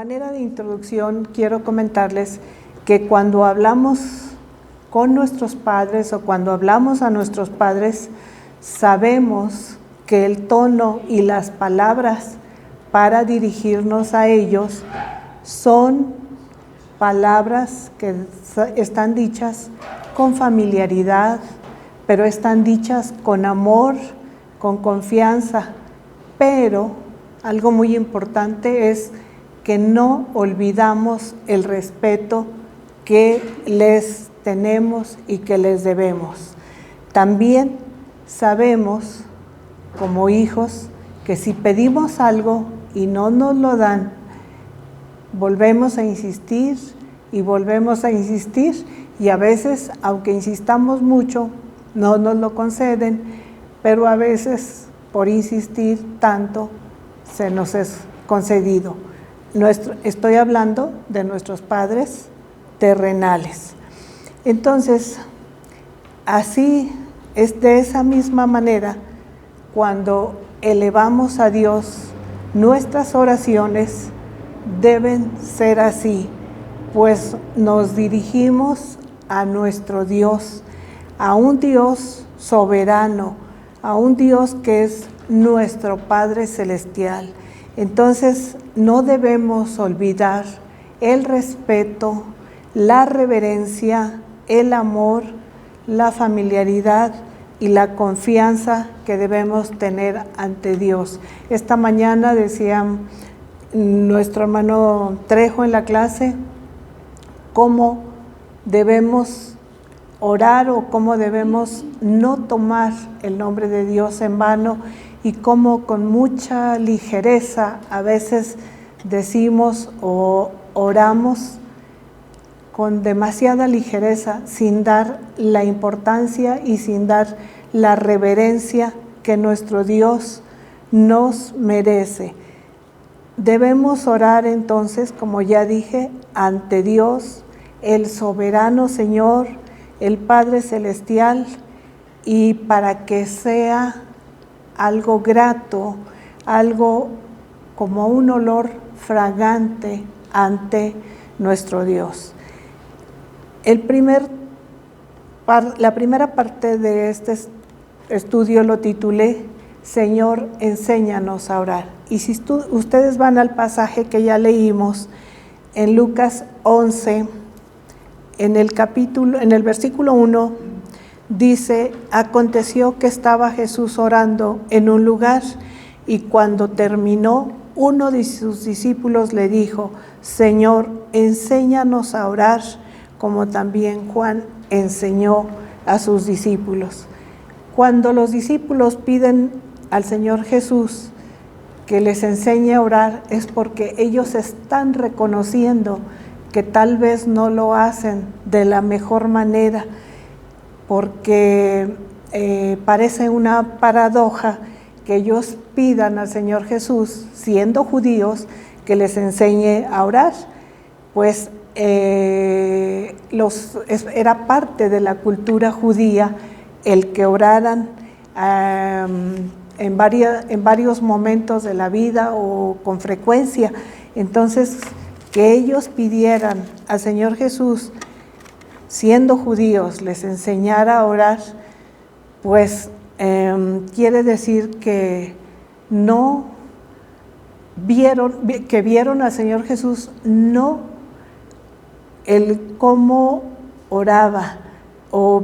manera de introducción quiero comentarles que cuando hablamos con nuestros padres o cuando hablamos a nuestros padres, sabemos que el tono y las palabras para dirigirnos a ellos son palabras que están dichas con familiaridad, pero están dichas con amor, con confianza, pero algo muy importante es que no olvidamos el respeto que les tenemos y que les debemos. También sabemos, como hijos, que si pedimos algo y no nos lo dan, volvemos a insistir y volvemos a insistir, y a veces, aunque insistamos mucho, no nos lo conceden, pero a veces, por insistir tanto, se nos es concedido. Estoy hablando de nuestros padres terrenales. Entonces, así es, de esa misma manera, cuando elevamos a Dios, nuestras oraciones deben ser así, pues nos dirigimos a nuestro Dios, a un Dios soberano, a un Dios que es nuestro Padre Celestial. Entonces, no debemos olvidar el respeto, la reverencia, el amor, la familiaridad y la confianza que debemos tener ante Dios. Esta mañana decía nuestro hermano Trejo en la clase cómo debemos orar o cómo debemos no tomar el nombre de Dios en vano, y cómo con mucha ligereza a veces decimos o oramos con demasiada ligereza, sin dar la importancia y sin dar la reverencia que nuestro Dios nos merece. Debemos orar entonces, como ya dije, ante Dios, el soberano Señor, el Padre Celestial, y para que sea algo grato, algo como un olor fragante ante nuestro Dios. La primera parte de este estudio lo titulé Señor, enséñanos a orar. Y si ustedes van al pasaje que ya leímos en Lucas 11, en el versículo 1, dice: aconteció que estaba Jesús orando en un lugar, y cuando terminó, uno de sus discípulos le dijo: Señor, enséñanos a orar, como también Juan enseñó a sus discípulos. Cuando los discípulos piden al Señor Jesús que les enseñe a orar, es porque ellos están reconociendo que tal vez no lo hacen de la mejor manera, porque parece una paradoja que ellos pidan al Señor Jesús, siendo judíos, que les enseñe a orar, pues era parte de la cultura judía el que oraran en varios momentos de la vida o con frecuencia. Entonces, que ellos pidieran al Señor Jesús, siendo judíos, les enseñara a orar, pues quiere decir que vieron al Señor Jesús no el cómo oraba o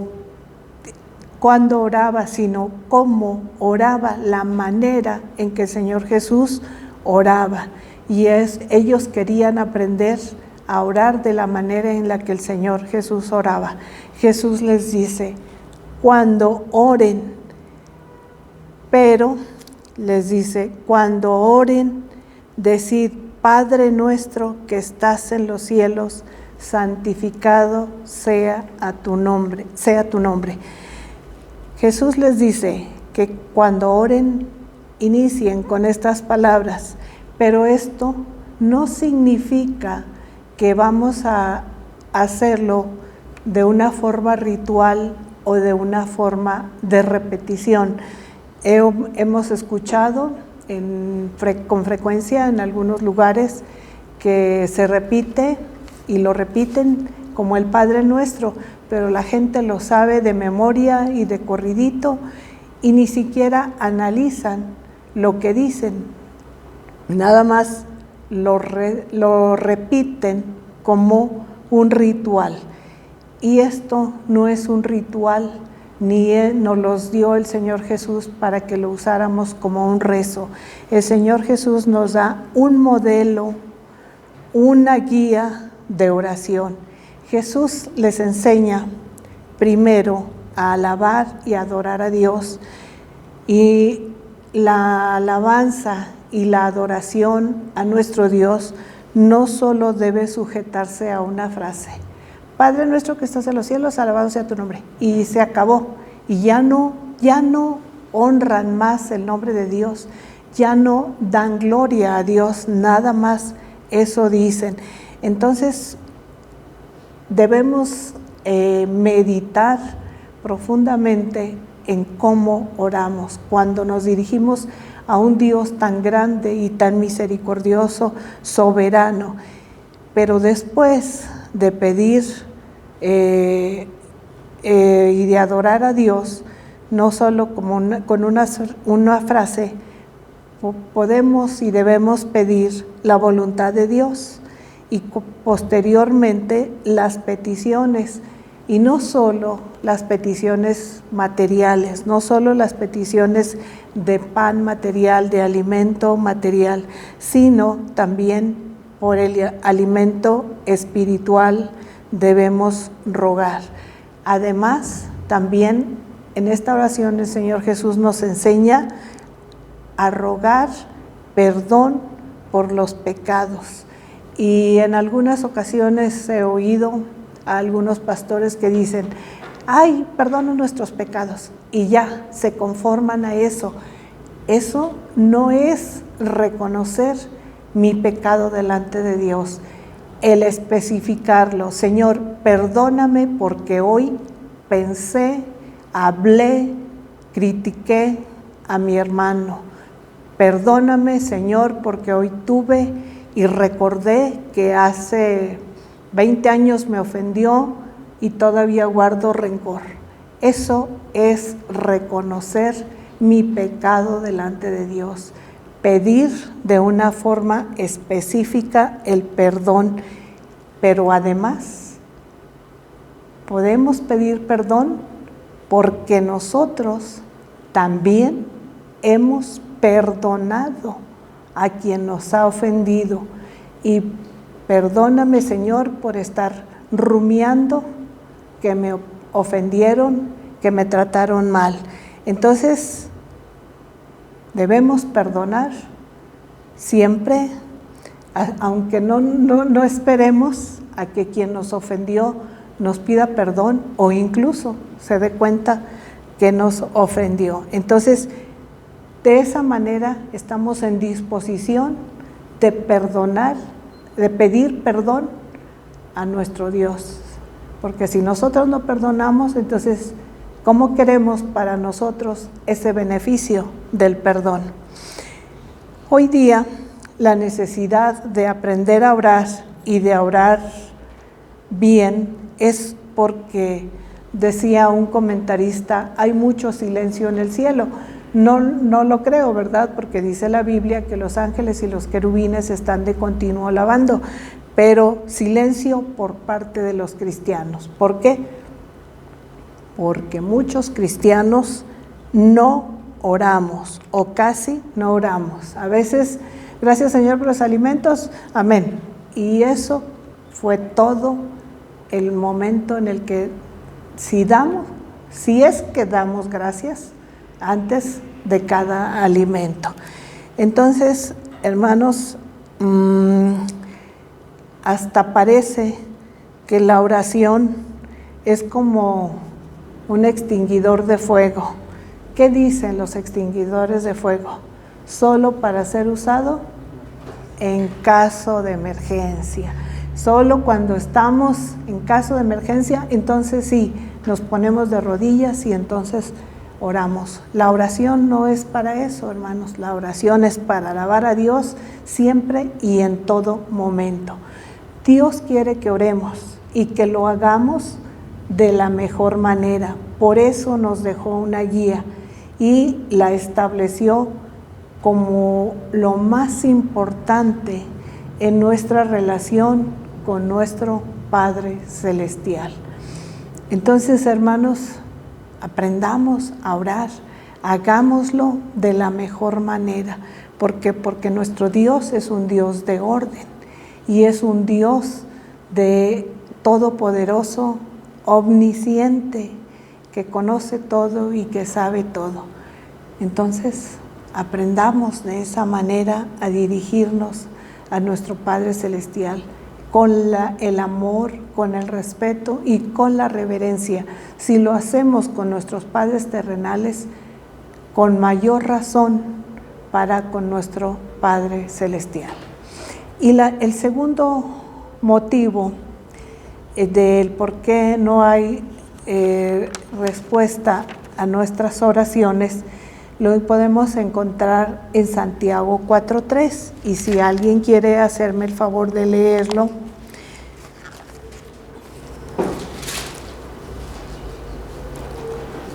cuándo oraba, sino cómo oraba, la manera en que el Señor Jesús oraba. Y ellos querían aprender a orar de la manera en la que el Señor Jesús oraba. Jesús les dice: cuando oren, pero les dice: cuando oren, decid: Padre nuestro que estás en los cielos, santificado sea tu nombre. Jesús les dice que cuando oren, inicien con estas palabras, pero esto no significa que vamos a hacerlo de una forma ritual o de una forma de repetición. Hemos escuchado con frecuencia en algunos lugares que se repite y lo repiten como el Padre Nuestro, pero la gente lo sabe de memoria y de corridito y ni siquiera analizan lo que dicen, nada más lo repiten como un ritual. Y esto no es un ritual, ni nos los dio el Señor Jesús para que lo usáramos como un rezo. El Señor Jesús nos da un modelo, una guía de oración. Jesús les enseña primero a alabar y adorar a Dios, y la alabanza y la adoración a nuestro Dios no solo debe sujetarse a una frase: Padre nuestro que estás en los cielos, alabado sea tu nombre, y se acabó, y ya no honran más el nombre de Dios, ya no dan gloria a Dios, nada más eso dicen. Entonces debemos meditar profundamente en cómo oramos cuando nos dirigimos a un Dios tan grande y tan misericordioso, soberano. Pero después de pedir y de adorar a Dios, no solo con una frase, podemos y debemos pedir la voluntad de Dios y posteriormente las peticiones, y no solo las peticiones materiales, no solo las peticiones de pan material, de alimento material, sino también por el alimento espiritual debemos rogar. Además, también en esta oración el Señor Jesús nos enseña a rogar perdón por los pecados. Y en algunas ocasiones he oído a algunos pastores que dicen: ay, perdona nuestros pecados, y ya se conforman a eso. Eso no es reconocer mi pecado delante de Dios. El especificarlo: Señor, perdóname porque hoy pensé, hablé, critiqué a mi hermano. Perdóname, Señor, porque hoy tuve y recordé que hace 20 años me ofendió y todavía guardo rencor. Eso es reconocer mi pecado delante de Dios. Pedir de una forma específica el perdón, pero además podemos pedir perdón porque nosotros también hemos perdonado a quien nos ha ofendido. Y perdóname, Señor, por estar rumiando que me ofendieron, que me trataron mal. Entonces, debemos perdonar siempre, aunque no esperemos a que quien nos ofendió nos pida perdón o incluso se dé cuenta que nos ofendió. Entonces, de esa manera estamos en disposición de perdonar, de pedir perdón a nuestro Dios. Porque si nosotros no perdonamos, entonces, ¿cómo queremos para nosotros ese beneficio del perdón? Hoy día, la necesidad de aprender a orar y de orar bien es porque, decía un comentarista, hay mucho silencio en el cielo. No lo creo, ¿verdad? Porque dice la Biblia que los ángeles y los querubines están de continuo alabando, pero silencio por parte de los cristianos. ¿Por qué? Porque muchos cristianos no oramos o casi no oramos. A veces, gracias Señor por los alimentos, amén. Y eso fue todo el momento en el que si es que damos gracias antes de cada alimento. Entonces, hermanos, hasta parece que la oración es como un extinguidor de fuego. ¿Qué dicen los extinguidores de fuego? Solo para ser usado en caso de emergencia. Solo cuando estamos en caso de emergencia, entonces sí, nos ponemos de rodillas y entonces oramos. La oración no es para eso, hermanos. La oración es para alabar a Dios siempre y en todo momento. Dios quiere que oremos y que lo hagamos de la mejor manera. Por eso nos dejó una guía y la estableció como lo más importante en nuestra relación con nuestro Padre Celestial. Entonces, hermanos, aprendamos a orar, hagámoslo de la mejor manera. ¿Por qué? Porque nuestro Dios es un Dios de orden y es un Dios de todopoderoso, omnisciente, que conoce todo y que sabe todo. Entonces, aprendamos de esa manera a dirigirnos a nuestro Padre Celestial con el amor, con el respeto y con la reverencia. Si lo hacemos con nuestros padres terrenales, con mayor razón para con nuestro Padre Celestial. Y el segundo motivo del por qué no hay respuesta a nuestras oraciones lo podemos encontrar en Santiago 4:3, y si alguien quiere hacerme el favor de leerlo.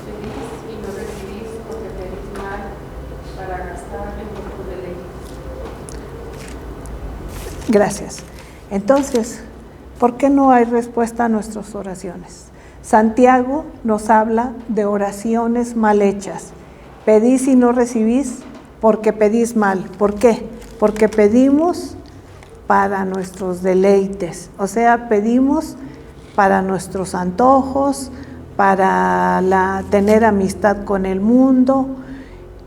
Pedís y no recibís porque pedís mal para gastar en vuestros deleites. Gracias. Entonces, ¿por qué no hay respuesta a nuestras oraciones? Santiago nos habla de oraciones mal hechas. Pedís y no recibís porque pedís mal. ¿Por qué? Porque pedimos para nuestros deleites, o sea, pedimos para nuestros antojos, para tener amistad con el mundo,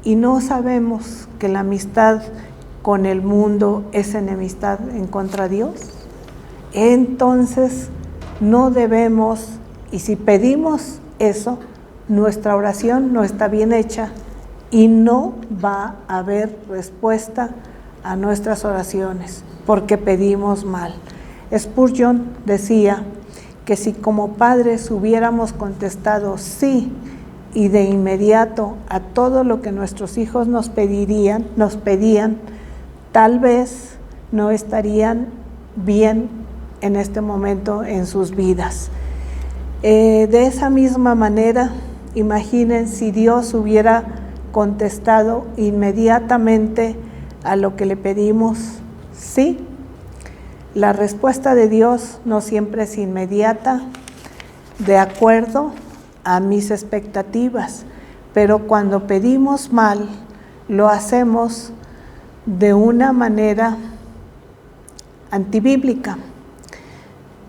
y no sabemos que la amistad con el mundo es enemistad en contra de Dios. Entonces, no debemos, y si pedimos eso, nuestra oración no está bien hecha y no va a haber respuesta a nuestras oraciones porque pedimos mal. Spurgeon decía que si como padres hubiéramos contestado sí y de inmediato a todo lo que nuestros hijos nos pedían, tal vez no estarían bien en este momento en sus vidas. De esa misma manera, imaginen si Dios hubiera contestado inmediatamente a lo que le pedimos sí. La respuesta de Dios no siempre es inmediata, de acuerdo a mis expectativas, pero cuando pedimos mal, lo hacemos de una manera antibíblica.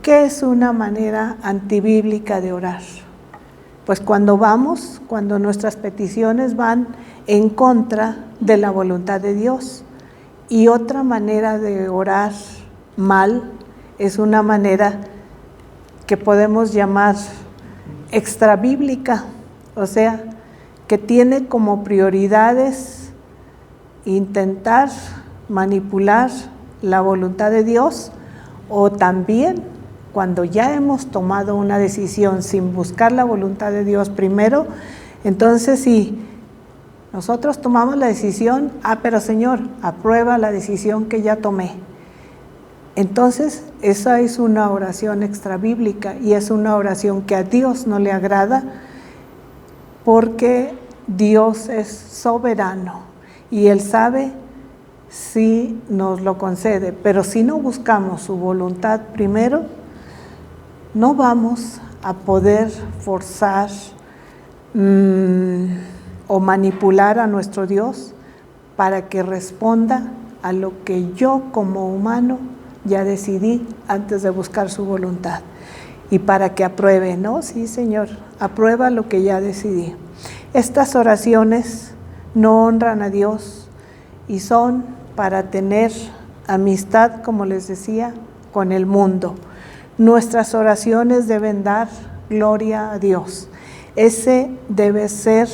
¿Qué es una manera antibíblica de orar? Pues cuando nuestras peticiones van en contra de la voluntad de Dios. Y otra manera de orar mal es una manera que podemos llamar extrabíblica, o sea, que tiene como prioridades intentar manipular la voluntad de Dios, o también cuando ya hemos tomado una decisión sin buscar la voluntad de Dios primero, entonces si nosotros tomamos la decisión, pero Señor, aprueba la decisión que ya tomé. Entonces, esa es una oración extrabíblica y es una oración que a Dios no le agrada, porque Dios es soberano y Él sabe si nos lo concede, pero si no buscamos su voluntad primero, no vamos a poder forzar o manipular a nuestro Dios para que responda a lo que yo como humano ya decidí antes de buscar su voluntad. Y para que apruebe, ¿no? Sí, Señor, aprueba lo que ya decidí. Estas oraciones no honran a Dios y son para tener amistad, como les decía, con el mundo. Nuestras oraciones deben dar gloria a Dios. Ese debe ser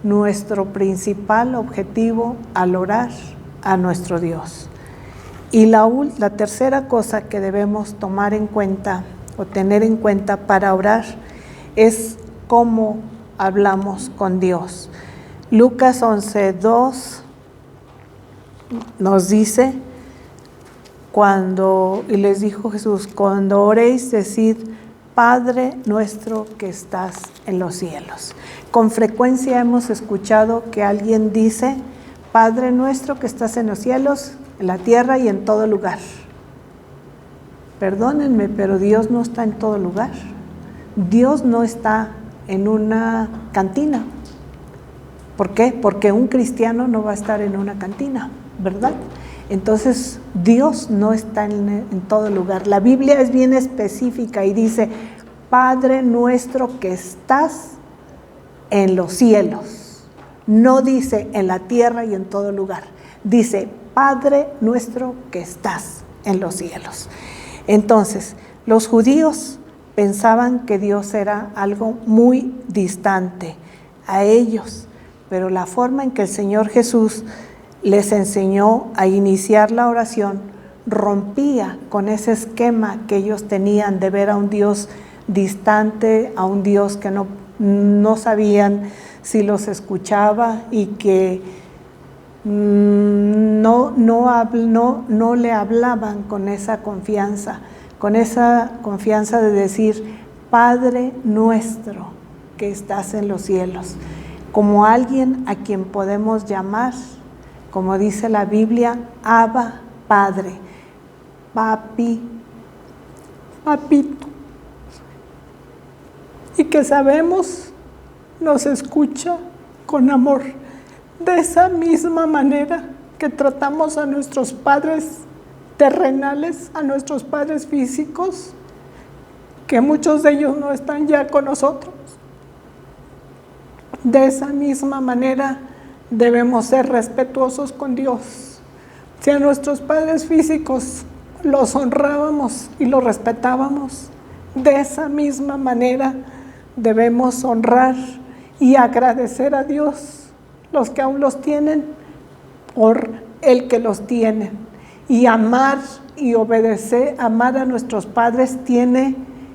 nuestro principal objetivo al orar a nuestro Dios. Y la tercera cosa que debemos tomar en cuenta o tener en cuenta para orar es cómo hablamos con Dios. Lucas 11:2 nos dice, y les dijo Jesús, cuando oréis, decid, Padre nuestro que estás en los cielos. Con frecuencia hemos escuchado que alguien dice, Padre nuestro que estás en los cielos, en la tierra y en todo lugar. Perdónenme, pero Dios no está en todo lugar. Dios no está en una cantina. ¿Por qué? Porque un cristiano no va a estar en una cantina, ¿verdad? Entonces, Dios no está en todo lugar. La Biblia es bien específica y dice, Padre nuestro que estás en los cielos. No dice en la tierra y en todo lugar. Dice, Padre nuestro que estás en los cielos. Entonces, los judíos pensaban que Dios era algo muy distante a ellos, pero la forma en que el Señor Jesús les enseñó a iniciar la oración rompía con ese esquema que ellos tenían de ver a un Dios distante, a un Dios que no sabían si los escuchaba y que no le hablaban con esa confianza de decir, Padre nuestro que estás en los cielos, como alguien a quien podemos llamar, como dice la Biblia, Abba, Padre, Papi, Papito, y que sabemos nos escucha con amor, de esa misma manera que tratamos a nuestros padres terrenales, a nuestros padres físicos, que muchos de ellos no están ya con nosotros. De esa misma manera debemos ser respetuosos con Dios. Si a nuestros padres físicos los honrábamos y los respetábamos, de esa misma manera debemos honrar y agradecer a Dios, los que aún los tienen, por el que los tiene. Y amar y obedecer, amar a nuestros padres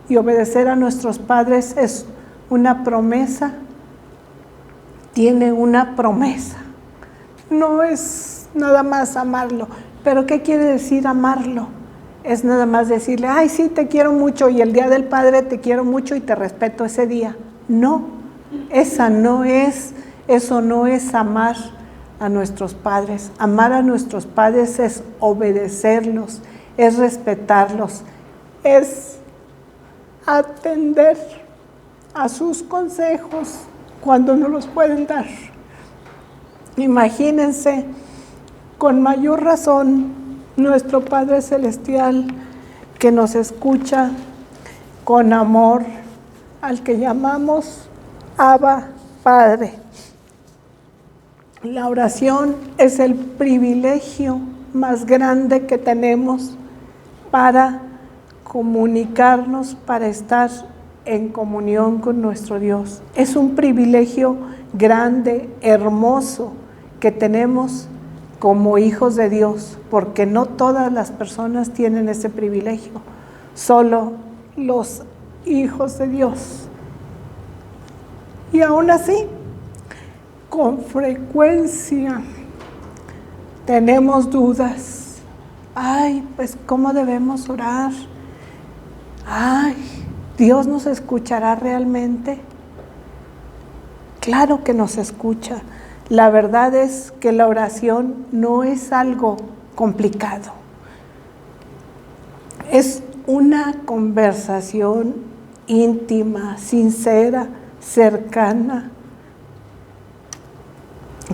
y obedecer a nuestros padres es una promesa. Tiene una promesa. No es nada más amarlo. ¿Pero qué quiere decir amarlo? Es nada más decirle, ay, sí, te quiero mucho y el día del Padre te quiero mucho y te respeto ese día. No, eso no es amar a nuestros padres. Amar a nuestros padres es obedecerlos, es respetarlos, es atender a sus consejos cuando no los pueden dar. Imagínense, con mayor razón, nuestro Padre Celestial que nos escucha con amor, al que llamamos Abba, Padre. La oración es el privilegio más grande que tenemos para comunicarnos, para estar en comunión con nuestro Dios. Es un privilegio grande, hermoso, que tenemos como hijos de Dios, porque no todas las personas tienen ese privilegio, solo los hijos de Dios. Y aún así, con frecuencia tenemos dudas. Ay, pues ¿cómo debemos orar? Ay, ¿Dios nos escuchará realmente? Claro que nos escucha. La verdad es que la oración no es algo complicado. Es una conversación íntima, sincera, cercana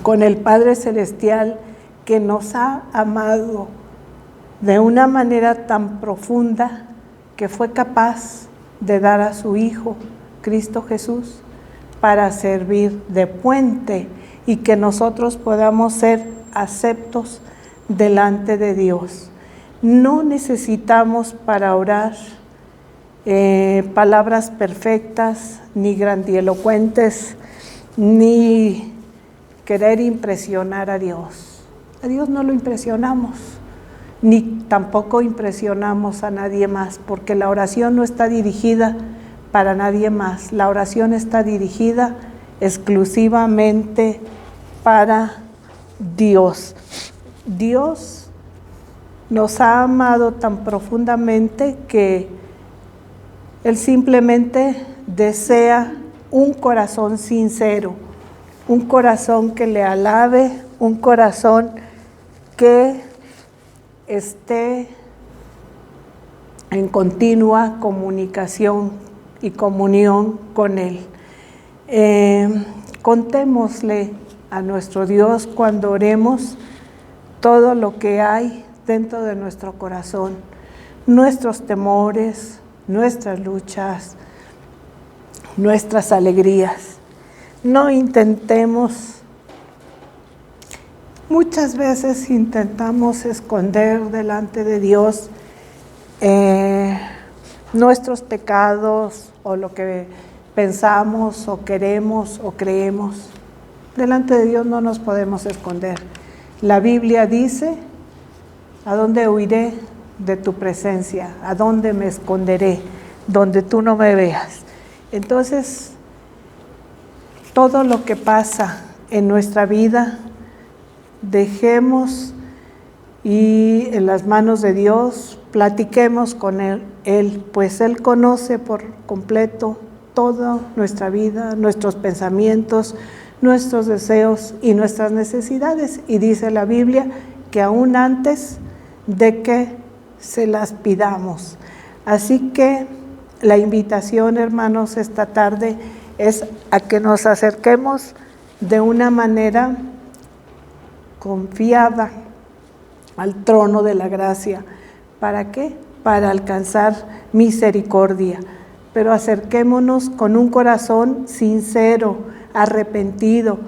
con el Padre Celestial, que nos ha amado de una manera tan profunda que fue capaz de dar a su Hijo, Cristo Jesús, para servir de puente y que nosotros podamos ser aceptos delante de Dios. No necesitamos para orar palabras perfectas, ni grandielocuentes, ni querer impresionar a Dios. A Dios no lo impresionamos, ni tampoco impresionamos a nadie más, porque la oración no está dirigida para nadie más. La oración está dirigida exclusivamente para Dios. Dios nos ha amado tan profundamente que Él simplemente desea un corazón sincero, un corazón que le alabe, un corazón que esté en continua comunicación y comunión con Él. Contémosle a nuestro Dios cuando oremos todo lo que hay dentro de nuestro corazón, nuestros temores, nuestras luchas, nuestras alegrías. No intentemos, muchas veces intentamos esconder delante de Dios nuestros pecados o lo que pensamos o queremos o creemos. Delante de Dios no nos podemos esconder. La Biblia dice: ¿a dónde huiré de tu presencia? ¿A dónde me esconderé? Donde tú no me veas. Entonces, todo lo que pasa en nuestra vida, dejemos y en las manos de Dios, platiquemos con Él, pues Él conoce por completo toda nuestra vida, nuestros pensamientos, nuestros deseos y nuestras necesidades. Y dice la Biblia que aún antes de que se las pidamos. Así que la invitación, hermanos, esta tarde es a que nos acerquemos de una manera confiada al trono de la gracia. ¿Para qué? Para alcanzar misericordia. Pero acerquémonos con un corazón sincero, arrepentido,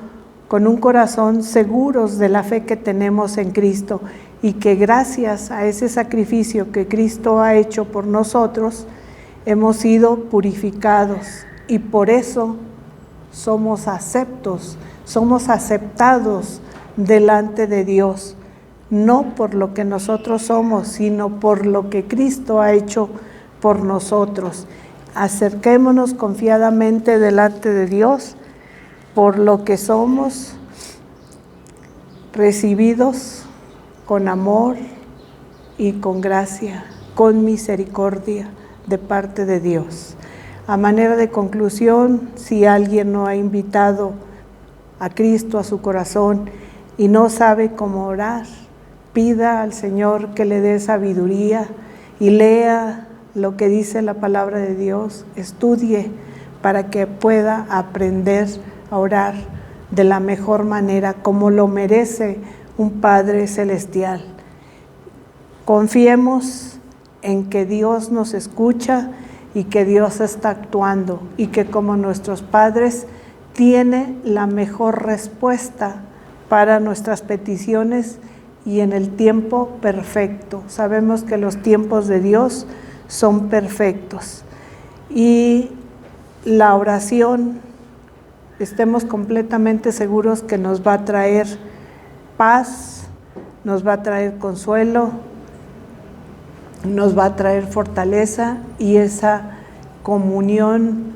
con un corazón seguros de la fe que tenemos en Cristo, y que gracias a ese sacrificio que Cristo ha hecho por nosotros, hemos sido purificados, y por eso somos aceptados delante de Dios, no por lo que nosotros somos, sino por lo que Cristo ha hecho por nosotros. Acerquémonos confiadamente delante de Dios por lo que somos, recibidos con amor y con gracia, con misericordia de parte de Dios. A manera de conclusión, si alguien no ha invitado a Cristo a su corazón y no sabe cómo orar, pida al Señor que le dé sabiduría y lea lo que dice la palabra de Dios, estudie para que pueda aprender a orar de la mejor manera, como lo merece un Padre celestial. Confiemos en que Dios nos escucha y que Dios está actuando, y que como nuestros padres tiene la mejor respuesta para nuestras peticiones y en el tiempo perfecto. Sabemos que los tiempos de Dios son perfectos, y la oración, estemos completamente seguros que nos va a traer paz, nos va a traer consuelo, nos va a traer fortaleza y esa comunión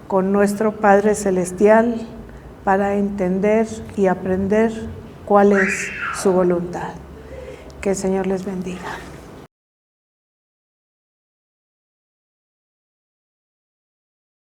con nuestro Padre Celestial para entender y aprender cuál es su voluntad. Que el Señor les bendiga.